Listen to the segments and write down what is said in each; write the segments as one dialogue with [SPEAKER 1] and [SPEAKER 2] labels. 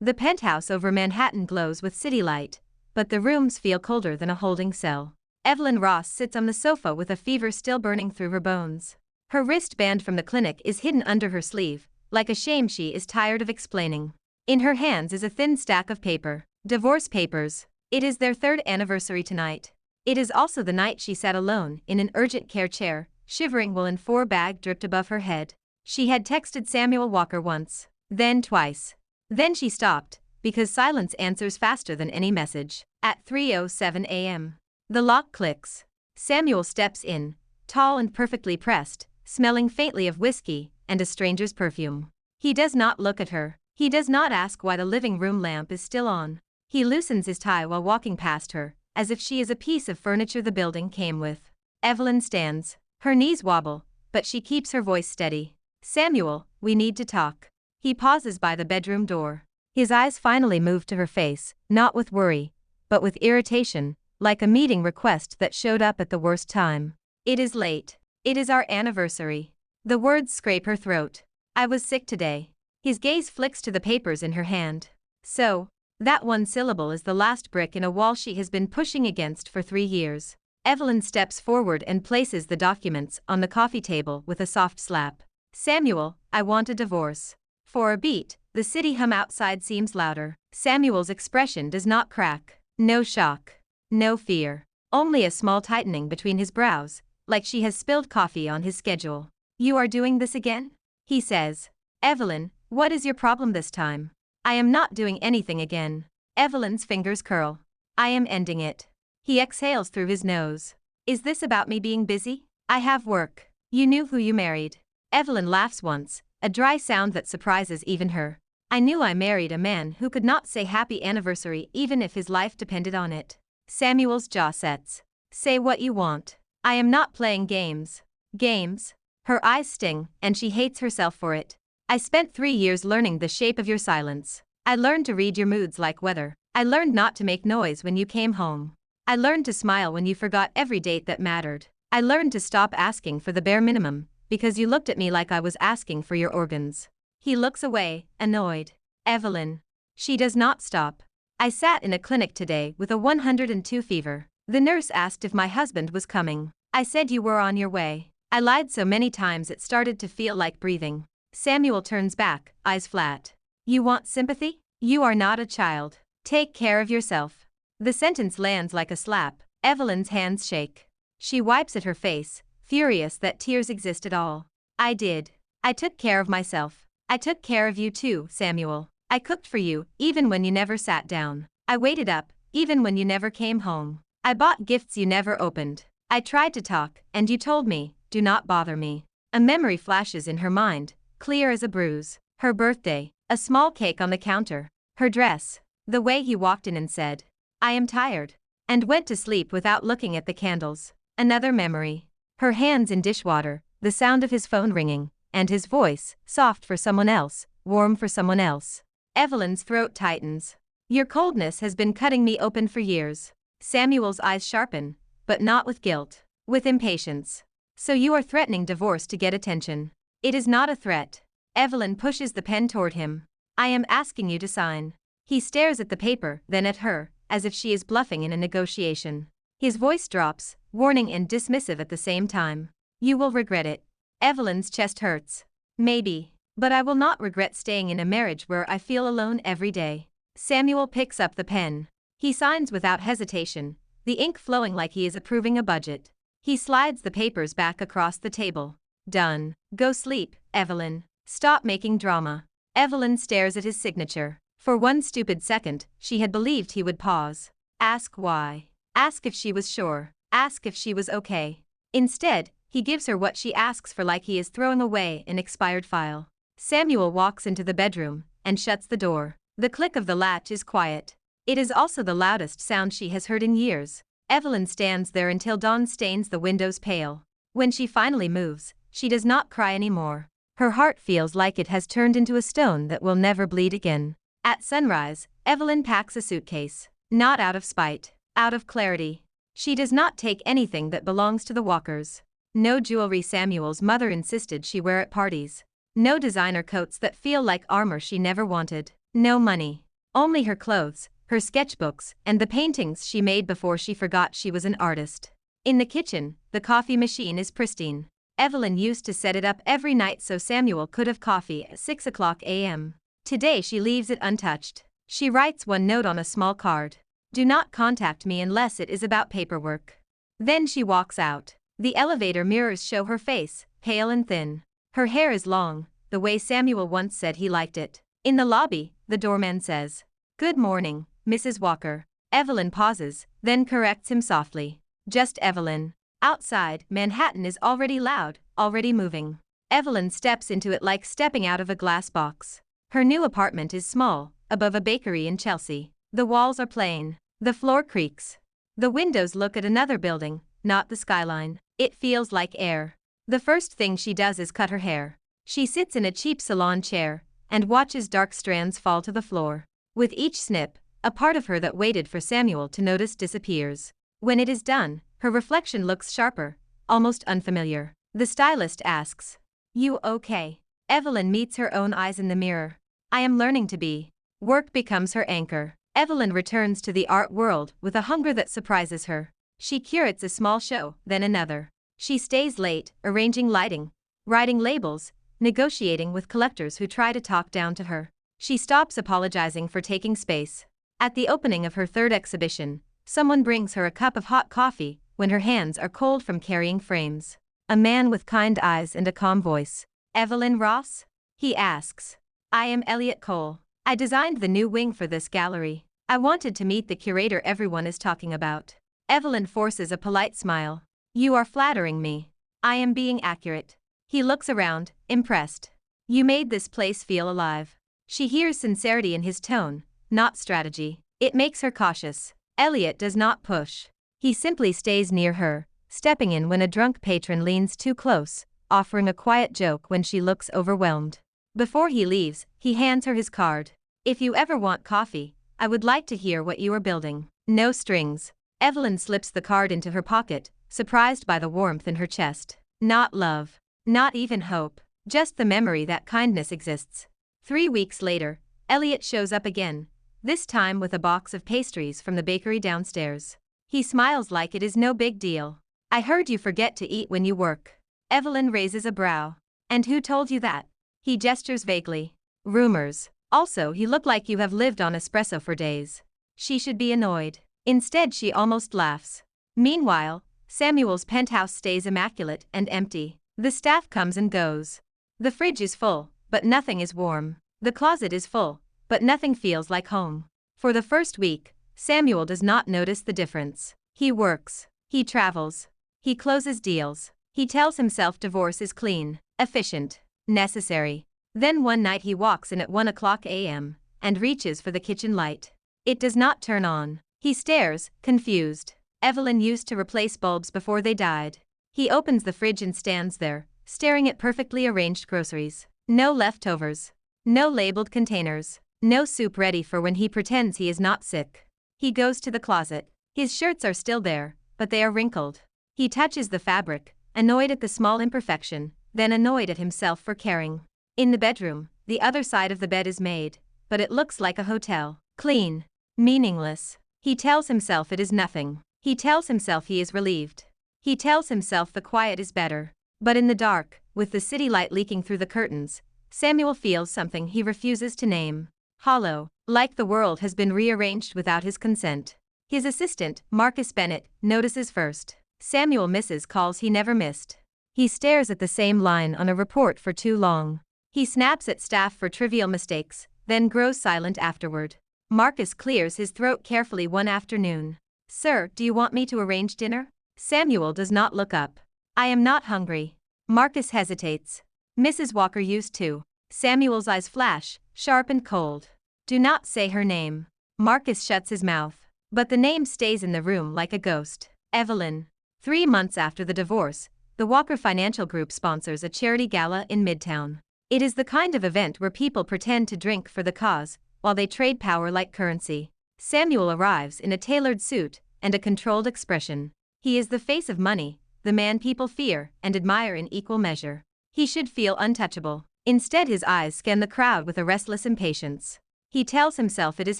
[SPEAKER 1] The penthouse over Manhattan glows with city light, but the rooms feel colder than a holding cell. Evelyn Ross sits on the sofa with a fever still burning through her bones. Her wristband from the clinic is hidden under her sleeve, like a shame she is tired of explaining. In her hands is a thin stack of paper. Divorce papers. It is their 3rd anniversary tonight. It is also the night she sat alone in an urgent care chair, shivering while an 4 bag dripped above her head. She had texted Samuel Walker once, then twice. Then she stopped, because silence answers faster than any message. At 3:07 a.m. The lock clicks. Samuel steps in, tall and perfectly pressed, smelling faintly of whiskey and a stranger's perfume. He does not look at her. He does not ask why the living room lamp is still on. He loosens his tie while walking past her, as if she is a piece of furniture the building came with. Evelyn stands. Her knees wobble, but she keeps her voice steady. Samuel, we need to talk. He pauses by the bedroom door. His eyes finally move to her face, not with worry, but with irritation, like a meeting request that showed up at the worst time. It is late. It is our anniversary. The words scrape her throat. I was sick today. His gaze flicks to the papers in her hand. So, that one syllable is the last brick in a wall she has been pushing against for 3 years. Evelyn steps forward and places the documents on the coffee table with a soft slap. Samuel, I want a divorce. For a beat, the city hum outside seems louder. Samuel's expression does not crack. No shock. No fear. Only a small tightening between his brows, like she has spilled coffee on his schedule. You are doing this again? He says. Evelyn, what is your problem this time? I am not doing anything again. Evelyn's fingers curl. I am ending it. He exhales through his nose. Is this about me being busy? I have work. You knew who you married. Evelyn laughs once, a dry sound that surprises even her. I knew I married a man who could not say happy anniversary even if his life depended on it. Samuel's jaw sets. Say what you want. I am not playing games. Games? Her eyes sting, and she hates herself for it. I spent 3 years learning the shape of your silence. I learned to read your moods like weather. I learned not to make noise when you came home. I learned to smile when you forgot every date that mattered. I learned to stop asking for the bare minimum, because you looked at me like I was asking for your organs. He looks away, annoyed. Evelyn. She does not stop. I sat in a clinic today with a 102 fever. The nurse asked if my husband was coming. I said you were on your way. I lied so many times it started to feel like breathing. Samuel turns back, eyes flat. You want sympathy? You are not a child. Take care of yourself. The sentence lands like a slap. Evelyn's hands shake. She wipes at her face, furious that tears exist at all. I did. I took care of myself. I took care of you too, Samuel. I cooked for you, even when you never sat down. I waited up, even when you never came home. I bought gifts you never opened. I tried to talk, and you told me, do not bother me. A memory flashes in her mind, clear as a bruise. Her birthday, a small cake on the counter, her dress, the way he walked in and said, I am tired, and went to sleep without looking at the candles. Another memory. Her hands in dishwater, the sound of his phone ringing, and his voice, soft for someone else, warm for someone else. Evelyn's throat tightens. Your coldness has been cutting me open for years. Samuel's eyes sharpen, but not with guilt, with impatience. So you are threatening divorce to get attention. It is not a threat. Evelyn pushes the pen toward him. I am asking you to sign. He stares at the paper, then at her, as if she is bluffing in a negotiation. His voice drops, warning and dismissive at the same time. You will regret it. Evelyn's chest hurts. Maybe, but I will not regret staying in a marriage where I feel alone every day. Samuel picks up the pen. He signs without hesitation, the ink flowing like he is approving a budget. He slides the papers back across the table. Done. Go sleep, Evelyn. Stop making drama. Evelyn stares at his signature. For one stupid second, she had believed he would pause. Ask why. Ask if she was sure. Ask if she was okay. Instead, he gives her what she asks for like he is throwing away an expired file. Samuel walks into the bedroom and shuts the door. The click of the latch is quiet. It is also the loudest sound she has heard in years. Evelyn stands there until dawn stains the windows pale. When she finally moves, she does not cry anymore. Her heart feels like it has turned into a stone that will never bleed again. At sunrise, Evelyn packs a suitcase. Not out of spite, out of clarity. She does not take anything that belongs to the Walkers. No jewelry Samuel's mother insisted she wear at parties. No designer coats that feel like armor she never wanted. No money. Only her clothes, her sketchbooks, and the paintings she made before she forgot she was an artist. In the kitchen, the coffee machine is pristine. Evelyn used to set it up every night so Samuel could have coffee at 6 o'clock a.m. Today she leaves it untouched. She writes one note on a small card. Do not contact me unless it is about paperwork. Then she walks out. The elevator mirrors show her face, pale and thin. Her hair is long, the way Samuel once said he liked it. In the lobby, the doorman says, "Good morning, Mrs. Walker." Evelyn pauses, then corrects him softly. Just Evelyn. Outside, Manhattan is already loud, already moving. Evelyn steps into it like stepping out of a glass box. Her new apartment is small, above a bakery in Chelsea. The walls are plain. The floor creaks. The windows look at another building, not the skyline. It feels like air. The first thing she does is cut her hair. She sits in a cheap salon chair and watches dark strands fall to the floor. With each snip, a part of her that waited for Samuel to notice disappears. When it is done, her reflection looks sharper, almost unfamiliar. The stylist asks, "You okay?" Evelyn meets her own eyes in the mirror. "I am learning to be." Work becomes her anchor. Evelyn returns to the art world with a hunger that surprises her. She curates a small show, then another. She stays late, arranging lighting, writing labels, negotiating with collectors who try to talk down to her. She stops apologizing for taking space. At the opening of her third exhibition, someone brings her a cup of hot coffee when her hands are cold from carrying frames. A man with kind eyes and a calm voice. "Evelyn Ross?" he asks. "I am Elliot Cole. I designed the new wing for this gallery. I wanted to meet the curator everyone is talking about." Evelyn forces a polite smile. "You are flattering me. I am being accurate." He looks around, impressed. "You made this place feel alive." She hears sincerity in his tone, not strategy. It makes her cautious. Elliot does not push. He simply stays near her, stepping in when a drunk patron leans too close, offering a quiet joke when she looks overwhelmed. Before he leaves, he hands her his card. "If you ever want coffee, I would like to hear what you are building. No strings." Evelyn slips the card into her pocket, surprised by the warmth in her chest. Not love. Not even hope. Just the memory that kindness exists. 3 weeks later, Elliot shows up again, this time with a box of pastries from the bakery downstairs. He smiles like it is no big deal. "I heard you forget to eat when you work." Evelyn raises a brow. "And who told you that?" He gestures vaguely. "Rumors. Also, you look like you have lived on espresso for days." She should be annoyed. Instead, she almost laughs. Meanwhile, Samuel's penthouse stays immaculate and empty. The staff comes and goes. The fridge is full, but nothing is warm. The closet is full, but nothing feels like home. For the first week, Samuel does not notice the difference. He works. He travels. He closes deals. He tells himself divorce is clean, efficient, necessary. Then one night he walks in at 1 o'clock a.m. and reaches for the kitchen light. It does not turn on. He stares, confused. Evelyn used to replace bulbs before they died. He opens the fridge and stands there, staring at perfectly arranged groceries. No leftovers. No labeled containers. No soup ready for when he pretends he is not sick. He goes to the closet. His shirts are still there, but they are wrinkled. He touches the fabric, annoyed at the small imperfection, then annoyed at himself for caring. In the bedroom, the other side of the bed is made, but it looks like a hotel. Clean. Meaningless. He tells himself it is nothing. He tells himself he is relieved. He tells himself the quiet is better. But in the dark, with the city light leaking through the curtains, Samuel feels something he refuses to name. Hollow, like the world has been rearranged without his consent. His assistant, Marcus Bennett, notices first. Samuel misses calls he never missed. He stares at the same line on a report for too long. He snaps at staff for trivial mistakes, then grows silent afterward. Marcus clears his throat carefully one afternoon. "Sir, do you want me to arrange dinner?" Samuel does not look up. "I am not hungry." Marcus hesitates. "Mrs. Walker used to." Samuel's eyes flash, sharp and cold. "Do not say her name." Marcus shuts his mouth. But the name stays in the room like a ghost. Evelyn. 3 months after the divorce, the Walker Financial Group sponsors a charity gala in Midtown. It is the kind of event where people pretend to drink for the cause, while they trade power like currency. Samuel arrives in a tailored suit and a controlled expression. He is the face of money, the man people fear and admire in equal measure. He should feel untouchable. Instead, his eyes scan the crowd with a restless impatience. He tells himself it is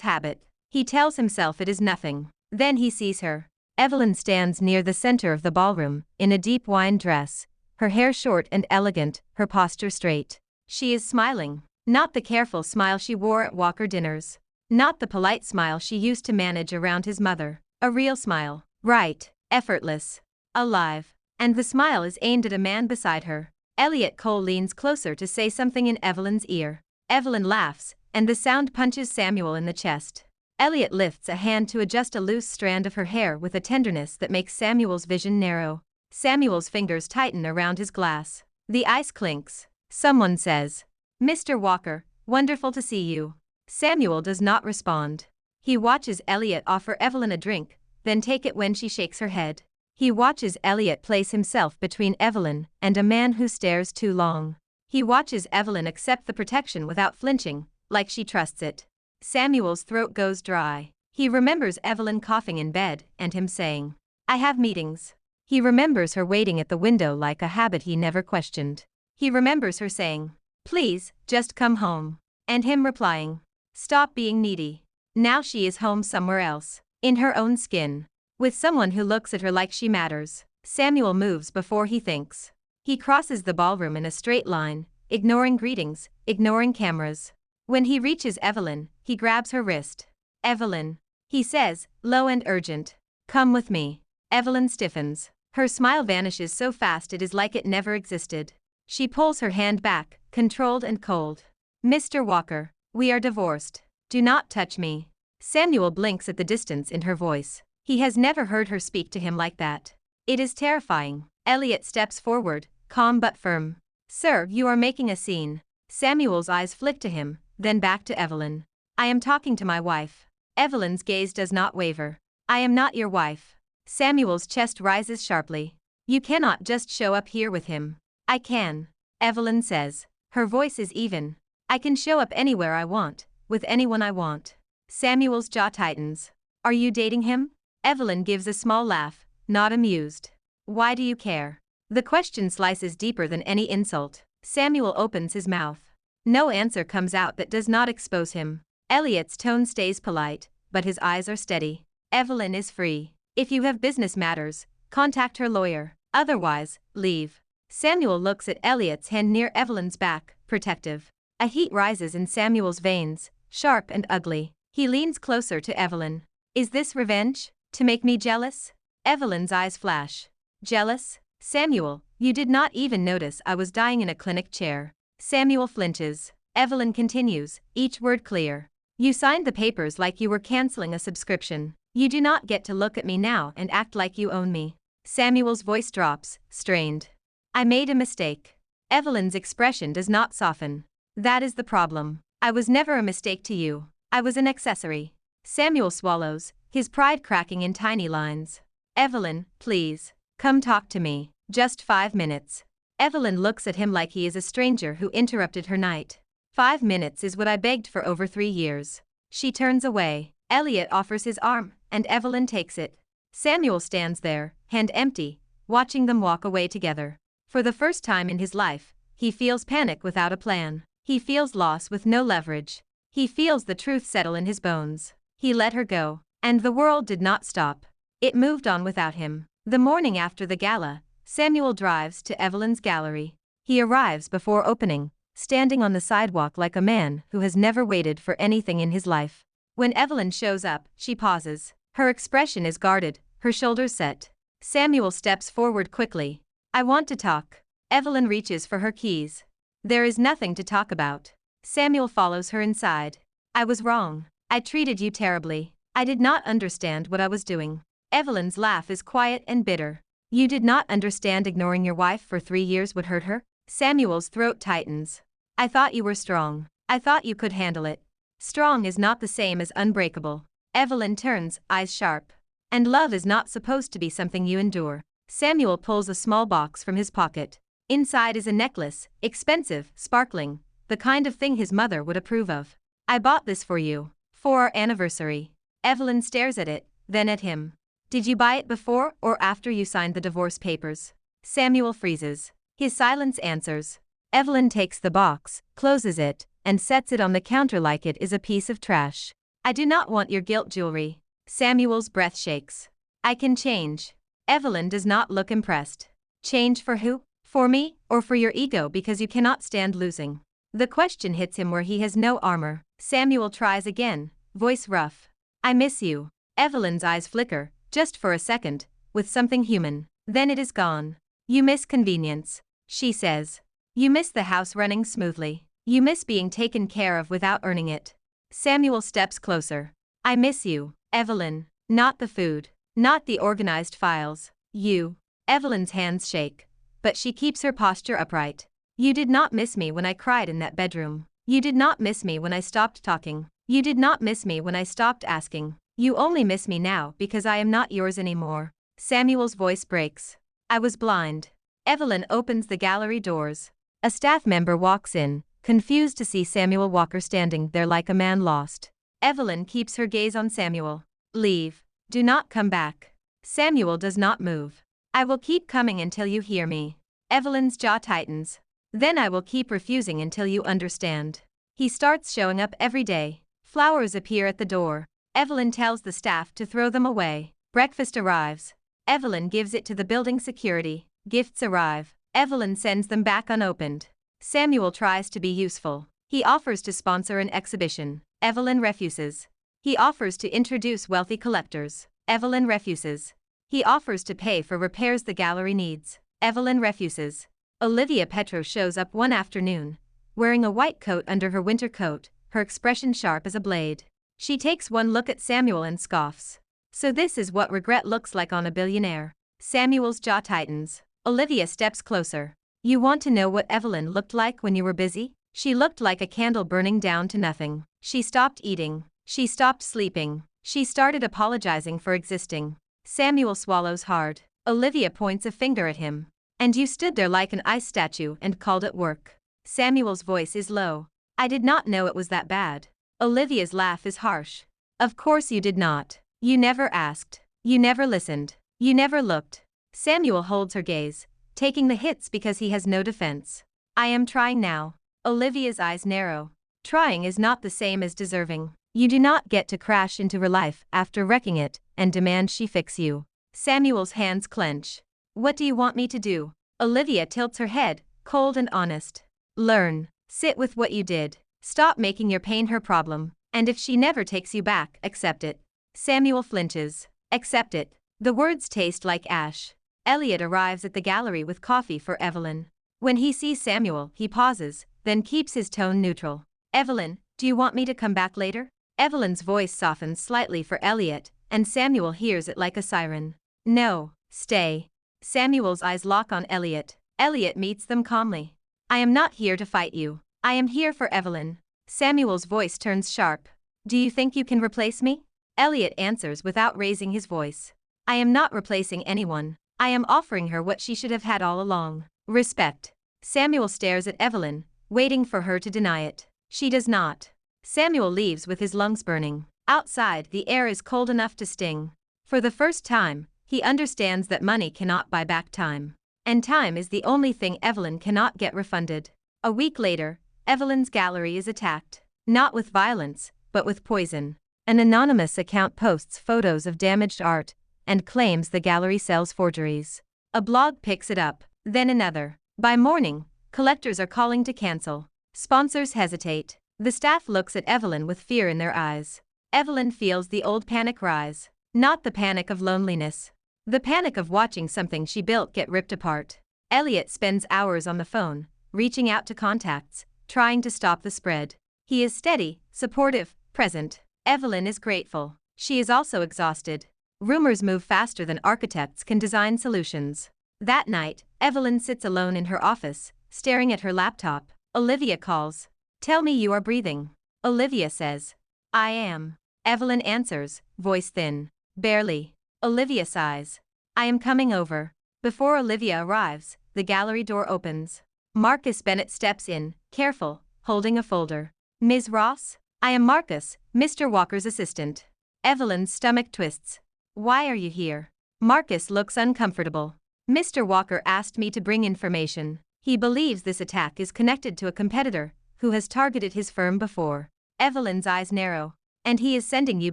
[SPEAKER 1] habit. He tells himself it is nothing. Then he sees her. Evelyn stands near the center of the ballroom, in a deep wine dress, her hair short and elegant, her posture straight. She is smiling. Not the careful smile she wore at Walker dinners. Not the polite smile she used to manage around his mother. A real smile. Right. Effortless. Alive. And the smile is aimed at a man beside her. Elliot Cole leans closer to say something in Evelyn's ear. Evelyn laughs, and the sound punches Samuel in the chest. Elliot lifts a hand to adjust a loose strand of her hair with a tenderness that makes Samuel's vision narrow. Samuel's fingers tighten around his glass. The ice clinks. Someone says, "Mr. Walker, wonderful to see you." Samuel does not respond. He watches Elliot offer Evelyn a drink, then take it when she shakes her head. He watches Elliot place himself between Evelyn and a man who stares too long. He watches Evelyn accept the protection without flinching, like she trusts it. Samuel's throat goes dry. He remembers Evelyn coughing in bed and him saying, "I have meetings." He remembers her waiting at the window like a habit he never questioned. He remembers her saying, "Please, just come home." And him replying, "Stop being needy." Now she is home somewhere else, in her own skin, with someone who looks at her like she matters. Samuel moves before he thinks. He crosses the ballroom in a straight line, ignoring greetings, ignoring cameras. When he reaches Evelyn, he grabs her wrist. "Evelyn," he says, low and urgent. "Come with me." Evelyn stiffens. Her smile vanishes so fast it is like it never existed. She pulls her hand back, controlled and cold. "Mr. Walker, we are divorced. Do not touch me." Samuel blinks at the distance in her voice. He has never heard her speak to him like that. It is terrifying. Elliot steps forward, calm but firm. "Sir, you are making a scene." Samuel's eyes flick to him, then back to Evelyn. "I am talking to my wife." Evelyn's gaze does not waver. "I am not your wife." Samuel's chest rises sharply. "You cannot just show up here with him." "I can," Evelyn says. Her voice is even. "I can show up anywhere I want, with anyone I want." Samuel's jaw tightens. "Are you dating him?" Evelyn gives a small laugh, not amused. "Why do you care?" The question slices deeper than any insult. Samuel opens his mouth. No answer comes out that does not expose him. Elliot's tone stays polite, but his eyes are steady. "Evelyn is free. If you have business matters, contact her lawyer. Otherwise, leave." Samuel looks at Elliot's hand near Evelyn's back, protective. A heat rises in Samuel's veins, sharp and ugly. He leans closer to Evelyn. "Is this revenge? To make me jealous?" Evelyn's eyes flash. "Jealous? Samuel, you did not even notice I was dying in a clinic chair." Samuel flinches. Evelyn continues, each word clear. "You signed the papers like you were canceling a subscription. You do not get to look at me now and act like you own me." Samuel's voice drops, strained. "I made a mistake." Evelyn's expression does not soften. "That is the problem. I was never a mistake to you. I was an accessory." Samuel swallows, his pride cracking in tiny lines. "Evelyn, please. Come talk to me. Just 5 minutes." Evelyn looks at him like he is a stranger who interrupted her night. 5 minutes is what I begged for over 3 years. She turns away. Elliot offers his arm, and Evelyn takes it. Samuel stands there, hand empty, watching them walk away together. For the first time in his life, he feels panic without a plan. He feels loss with no leverage. He feels the truth settle in his bones. He let her go, and the world did not stop. It moved on without him. The morning after the gala, Samuel drives to Evelyn's gallery. He arrives before opening, standing on the sidewalk like a man who has never waited for anything in his life. When Evelyn shows up, she pauses. Her expression is guarded, her shoulders set. Samuel steps forward quickly. "I want to talk." Evelyn reaches for her keys. "There is nothing to talk about." Samuel follows her inside. "I was wrong. I treated you terribly. I did not understand what I was doing." Evelyn's laugh is quiet and bitter. "You did not understand ignoring your wife for 3 years would hurt her?" Samuel's throat tightens. "I thought you were strong. I thought you could handle it." Strong is not the same as unbreakable. Evelyn turns, eyes sharp. "And love is not supposed to be something you endure." Samuel pulls a small box from his pocket. Inside is a necklace, expensive, sparkling, the kind of thing his mother would approve of. "I bought this for you. For our anniversary." Evelyn stares at it, then at him. "Did you buy it before or after you signed the divorce papers?" Samuel freezes. His silence answers. Evelyn takes the box, closes it, and sets it on the counter like it is a piece of trash. I do not want your gilt jewelry. Samuel's breath shakes. I can change. Evelyn does not look impressed. Change for who? For me, or for your ego because you cannot stand losing? The question hits him where he has no armor. Samuel tries again, voice rough. I miss you. Evelyn's eyes flicker, just for a second, with something human. Then it is gone. You miss convenience, she says. You miss the house running smoothly. You miss being taken care of without earning it. Samuel steps closer. I miss you, Evelyn. Not the food. Not the organized files. You. Evelyn's hands shake. But she keeps her posture upright. You did not miss me when I cried in that bedroom. You did not miss me when I stopped talking. You did not miss me when I stopped asking. You only miss me now because I am not yours anymore. Samuel's voice breaks. I was blind. Evelyn opens the gallery doors. A staff member walks in, confused to see Samuel Walker standing there like a man lost. Evelyn keeps her gaze on Samuel. Leave. Do not come back. Samuel does not move. I will keep coming until you hear me. Evelyn's jaw tightens. Then I will keep refusing until you understand. He starts showing up every day. Flowers appear at the door. Evelyn tells the staff to throw them away. Breakfast arrives. Evelyn gives it to the building security. Gifts arrive. Evelyn sends them back unopened. Samuel tries to be useful. He offers to sponsor an exhibition. Evelyn refuses. He offers to introduce wealthy collectors. Evelyn refuses. He offers to pay for repairs the gallery needs. Evelyn refuses. Olivia Petro shows up one afternoon, wearing a white coat under her winter coat, her expression sharp as a blade. She takes one look at Samuel and scoffs. So this is what regret looks like on a billionaire. Samuel's jaw tightens. Olivia steps closer. You want to know what Evelyn looked like when you were busy? She looked like a candle burning down to nothing. She stopped eating. She stopped sleeping. She started apologizing for existing. Samuel swallows hard. Olivia points a finger at him. And you stood there like an ice statue and called it work. Samuel's voice is low. I did not know it was that bad. Olivia's laugh is harsh. Of course you did not. You never asked. You never listened. You never looked. Samuel holds her gaze, taking the hits because he has no defense. I am trying now. Olivia's eyes narrow. Trying is not the same as deserving. You do not get to crash into her life after wrecking it and demand she fix you. Samuel's hands clench. What do you want me to do? Olivia tilts her head, cold and honest. Learn. Sit with what you did. Stop making your pain her problem. And if she never takes you back, accept it. Samuel flinches. Accept it. The words taste like ash. Elliot arrives at the gallery with coffee for Evelyn. When he sees Samuel, he pauses, then keeps his tone neutral. Evelyn, do you want me to come back later? Evelyn's voice softens slightly for Elliot, and Samuel hears it like a siren. No, stay. Samuel's eyes lock on Elliot. Elliot meets them calmly. I am not here to fight you. I am here for Evelyn. Samuel's voice turns sharp. Do you think you can replace me? Elliot answers without raising his voice. I am not replacing anyone. I am offering her what she should have had all along. Respect. Samuel stares at Evelyn, waiting for her to deny it. She does not. Samuel leaves with his lungs burning. Outside, the air is cold enough to sting. For the first time, he understands that money cannot buy back time. And time is the only thing Evelyn cannot get refunded. A week later, Evelyn's gallery is attacked. Not with violence, but with poison. An anonymous account posts photos of damaged art and claims the gallery sells forgeries. A blog picks it up, then another. By morning, collectors are calling to cancel. Sponsors hesitate. The staff looks at Evelyn with fear in their eyes. Evelyn feels the old panic rise. Not the panic of loneliness. The panic of watching something she built get ripped apart. Elliot spends hours on the phone, reaching out to contacts, trying to stop the spread. He is steady, supportive, present. Evelyn is grateful. She is also exhausted. Rumors move faster than architects can design solutions. That night, Evelyn sits alone in her office, staring at her laptop. Olivia calls. Tell me you are breathing. Olivia says. I am. Evelyn answers, voice thin. Barely. Olivia sighs. I am coming over. Before Olivia arrives, the gallery door opens. Marcus Bennett steps in, careful, holding a folder. Ms. Ross? I am Marcus, Mr. Walker's assistant. Evelyn's stomach twists. Why are you here? Marcus looks uncomfortable. Mr. Walker asked me to bring information. He believes this attack is connected to a competitor who has targeted his firm before. Evelyn's eyes narrow. And he is sending you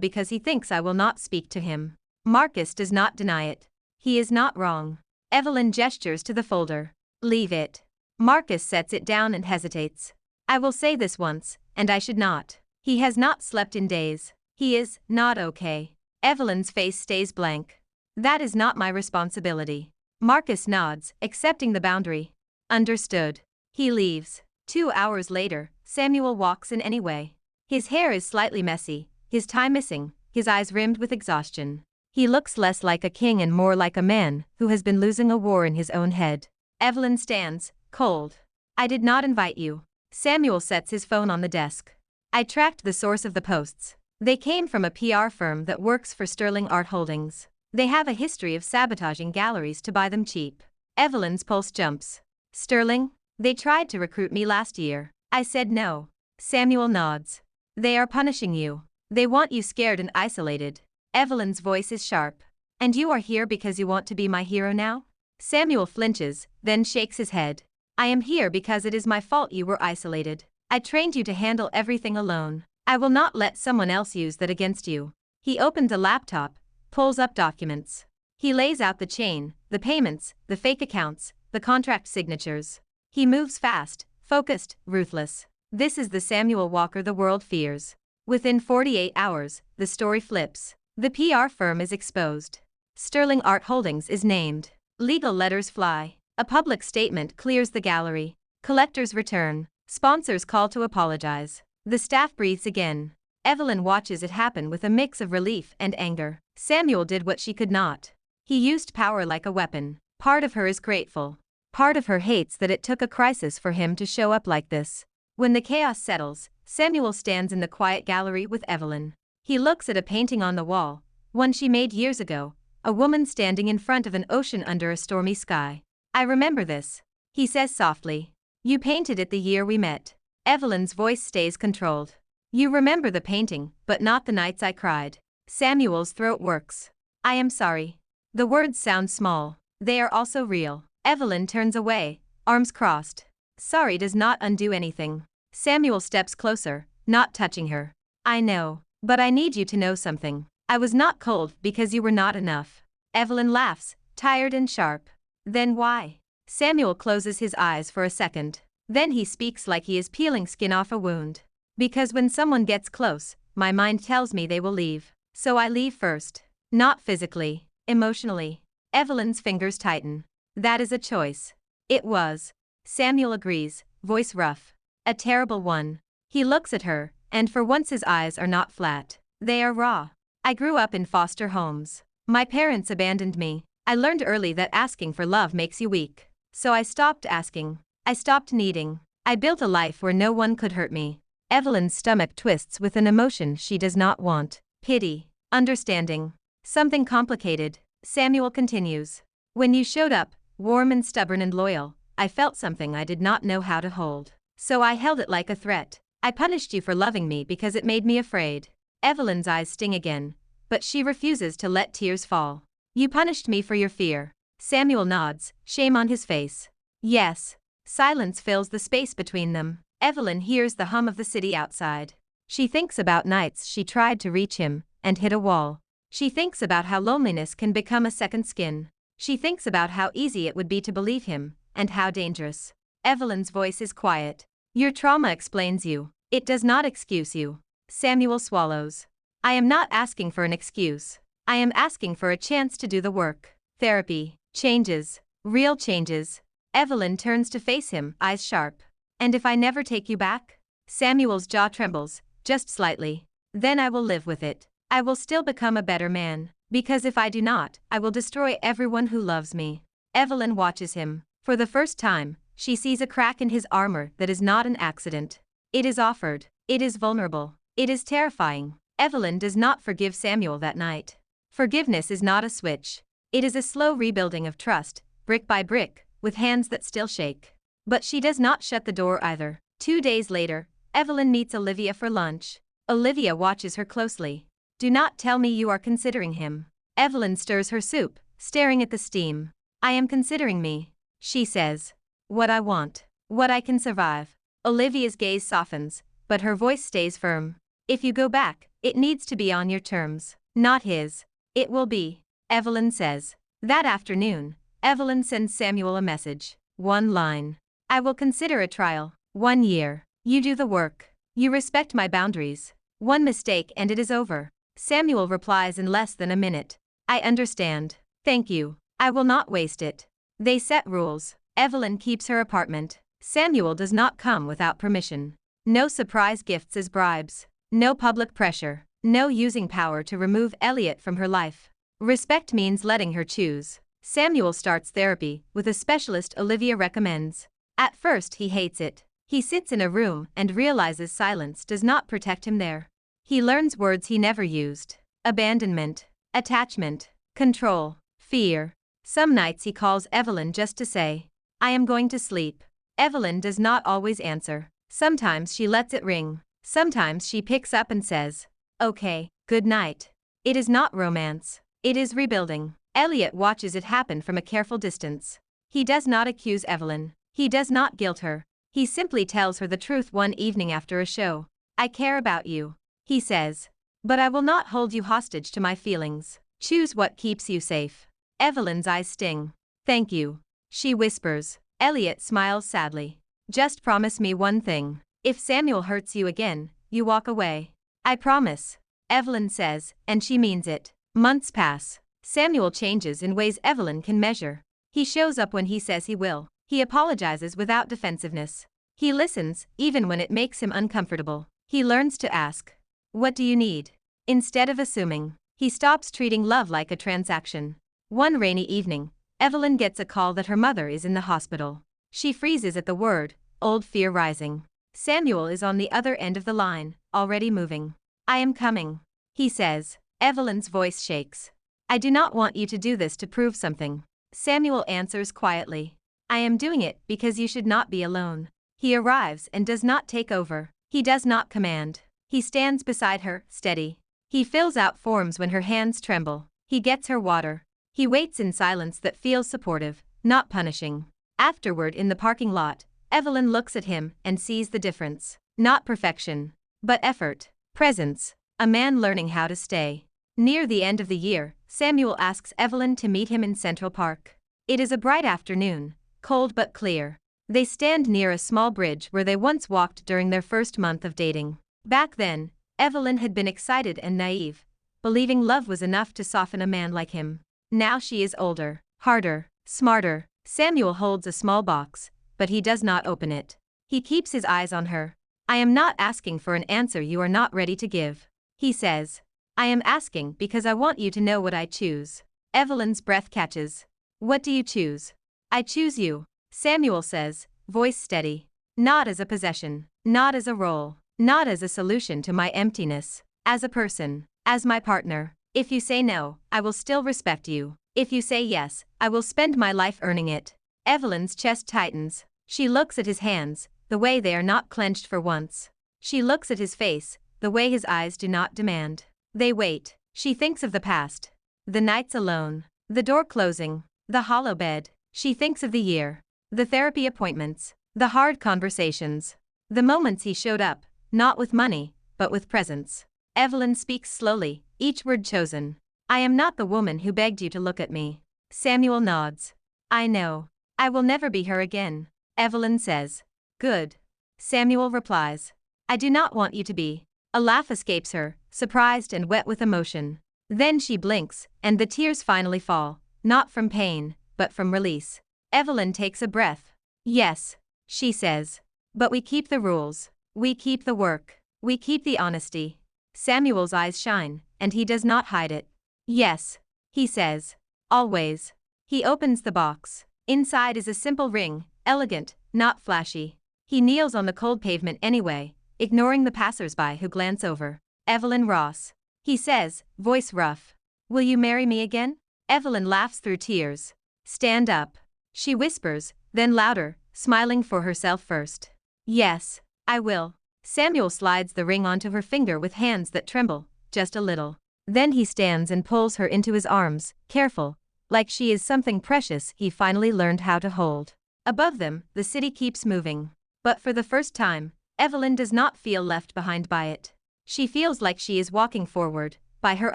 [SPEAKER 1] because he thinks I will not speak to him. Marcus does not deny it. He is not wrong. Evelyn gestures to the folder. Leave it. Marcus sets it down and hesitates. I will say this once, and I should not. He has not slept in days. He is not okay. Evelyn's face stays blank. That is not my responsibility. Marcus nods, accepting the boundary. Understood. He leaves. 2 hours later, Samuel walks in anyway. His hair is slightly messy, his tie missing, his eyes rimmed with exhaustion. He looks less like a king and more like a man who has been losing a war in his own head. Evelyn stands, cold. I did not invite you. Samuel sets his phone on the desk. I tracked the source of the posts. They came from a PR firm that works for Sterling Art Holdings. They have a history of sabotaging galleries to buy them cheap. Evelyn's pulse jumps. Sterling? They tried to recruit me last year. I said no. Samuel nods. They are punishing you. They want you scared and isolated. Evelyn's voice is sharp. And you are here because you want to be my hero now? Samuel flinches, then shakes his head. I am here because it is my fault you were isolated. I trained you to handle everything alone. I will not let someone else use that against you. He opens a laptop, pulls up documents. He lays out the chain, the payments, the fake accounts, the contract signatures. He moves fast, focused, ruthless. This is the Samuel Walker the world fears. Within 48 hours, the story flips. The PR firm is exposed. Sterling Art Holdings is named. Legal letters fly. A public statement clears the gallery. Collectors return. Sponsors call to apologize. The staff breathes again. Evelyn watches it happen with a mix of relief and anger. Samuel did what she could not. He used power like a weapon. Part of her is grateful. Part of her hates that it took a crisis for him to show up like this. When the chaos settles, Samuel stands in the quiet gallery with Evelyn. He looks at a painting on the wall, one she made years ago, a woman standing in front of an ocean under a stormy sky. I remember this, he says softly. You painted it the year we met. Evelyn's voice stays controlled. You remember the painting, but not the nights I cried. Samuel's throat works. I am sorry. The words sound small. They are also real. Evelyn turns away, arms crossed. Sorry does not undo anything. Samuel steps closer, not touching her. I know, but I need you to know something. I was not cold because you were not enough. Evelyn laughs, tired and sharp. Then why? Samuel closes his eyes for a second. Then he speaks like he is peeling skin off a wound. Because when someone gets close, my mind tells me they will leave. So I leave first. Not physically, emotionally. Evelyn's fingers tighten. That is a choice. It was. Samuel agrees, voice rough. A terrible one. He looks at her, and for once his eyes are not flat. They are raw. I grew up in foster homes. My parents abandoned me. I learned early that asking for love makes you weak. So I stopped asking. I stopped needing. I built a life where no one could hurt me. Evelyn's stomach twists with an emotion she does not want. Pity. Understanding. Something complicated. Samuel continues. When you showed up, warm and stubborn and loyal, I felt something I did not know how to hold. So I held it like a threat. I punished you for loving me because it made me afraid. Evelyn's eyes sting again, but she refuses to let tears fall. You punished me for your fear. Samuel nods, shame on his face. Yes. Silence fills the space between them. Evelyn hears the hum of the city outside. She thinks about nights she tried to reach him and hit a wall. She thinks about how loneliness can become a second skin. She thinks about how easy it would be to believe him and how dangerous. Evelyn's voice is quiet. Your trauma explains you. It does not excuse you. Samuel swallows. I am not asking for an excuse. I am asking for a chance to do the work. Therapy. Changes. Real changes. Evelyn turns to face him, eyes sharp. And if I never take you back? Samuel's jaw trembles, just slightly. Then I will live with it. I will still become a better man. Because if I do not, I will destroy everyone who loves me. Evelyn watches him. For the first time, she sees a crack in his armor that is not an accident. It is offered. It is vulnerable. It is terrifying. Evelyn does not forgive Samuel that night. Forgiveness is not a switch. It is a slow rebuilding of trust, brick by brick, with hands that still shake. But she does not shut the door either. 2 days later, Evelyn meets Olivia for lunch. Olivia watches her closely. Do not tell me you are considering him. Evelyn stirs her soup, staring at the steam. I am considering me, she says. What I want. What I can survive. Olivia's gaze softens, but her voice stays firm. If you go back, it needs to be on your terms, not his. It will be, Evelyn says. That afternoon, Evelyn sends Samuel a message. One line. I will consider a trial. 1 year. You do the work. You respect my boundaries. One mistake and it is over. Samuel replies in less than a minute. I understand. Thank you. I will not waste it. They set rules. Evelyn keeps her apartment. Samuel does not come without permission. No surprise gifts as bribes. No public pressure. No using power to remove Elliot from her life. Respect means letting her choose. Samuel starts therapy with a specialist Olivia recommends. At first he hates it. He sits in a room and realizes silence does not protect him there. He learns words he never used. Abandonment, attachment, control, fear. Some nights he calls Evelyn just to say, I am going to sleep. Evelyn does not always answer. Sometimes she lets it ring. Sometimes she picks up and says, okay, good night. It is not romance. It is rebuilding. Elliot watches it happen from a careful distance. He does not accuse Evelyn. He does not guilt her. He simply tells her the truth one evening after a show. I care about you, he says. But I will not hold you hostage to my feelings. Choose what keeps you safe. Evelyn's eyes sting. Thank you, she whispers. Elliot smiles sadly. Just promise me one thing. If Samuel hurts you again, you walk away. I promise, Evelyn says, and she means it. Months pass. Samuel changes in ways Evelyn can measure. He shows up when he says he will. He apologizes without defensiveness. He listens, even when it makes him uncomfortable. He learns to ask, what do you need? Instead of assuming, he stops treating love like a transaction. One rainy evening, Evelyn gets a call that her mother is in the hospital. She freezes at the word, old fear rising. Samuel is on the other end of the line, already moving. I am coming, he says. Evelyn's voice shakes. I do not want you to do this to prove something. Samuel answers quietly. I am doing it because you should not be alone. He arrives and does not take over. He does not command. He stands beside her, steady. He fills out forms when her hands tremble. He gets her water. He waits in silence that feels supportive, not punishing. Afterward in the parking lot, Evelyn looks at him and sees the difference. Not perfection, but effort, presence, a man learning how to stay. Near the end of the year, Samuel asks Evelyn to meet him in Central Park. It is a bright afternoon, cold but clear. They stand near a small bridge where they once walked during their first month of dating. Back then, Evelyn had been excited and naive, believing love was enough to soften a man like him. Now she is older, harder, smarter. Samuel holds a small box, but he does not open it. He keeps his eyes on her. I am not asking for an answer you are not ready to give, he says. I am asking because I want you to know what I choose. Evelyn's breath catches. What do you choose? I choose you, Samuel says, voice steady. Not as a possession, not as a role, not as a solution to my emptiness. As a person, as my partner. If you say no, I will still respect you. If you say yes, I will spend my life earning it. Evelyn's chest tightens. She looks at his hands, the way they are not clenched for once. She looks at his face, the way his eyes do not demand. They wait. She thinks of the past. The nights alone. The door closing. The hollow bed. She thinks of the year. The therapy appointments. The hard conversations. The moments he showed up, not with money, but with presence. Evelyn speaks slowly, each word chosen. I am not the woman who begged you to look at me. Samuel nods. I know. I will never be her again. Evelyn says. Good. Samuel replies. I do not want you to be. A laugh escapes her, surprised and wet with emotion. Then she blinks, and the tears finally fall, not from pain, but from release. Evelyn takes a breath. Yes, she says. But we keep the rules. We keep the work. We keep the honesty. Samuel's eyes shine, and he does not hide it. Yes, he says. Always. He opens the box. Inside is a simple ring, elegant, not flashy. He kneels on the cold pavement anyway, ignoring the passers-by who glance over. Evelyn Ross. He says, voice rough. Will you marry me again? Evelyn laughs through tears. Stand up. She whispers, then louder, smiling for herself first. Yes, I will. Samuel slides the ring onto her finger with hands that tremble, just a little. Then he stands and pulls her into his arms, careful, like she is something precious he finally learned how to hold. Above them, the city keeps moving. But for the first time, Evelyn does not feel left behind by it. She feels like she is walking forward, by her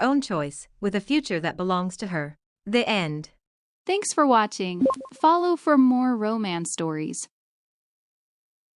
[SPEAKER 1] own choice, with a future that belongs to her. The end.
[SPEAKER 2] Thanks for watching. Follow for more romance stories.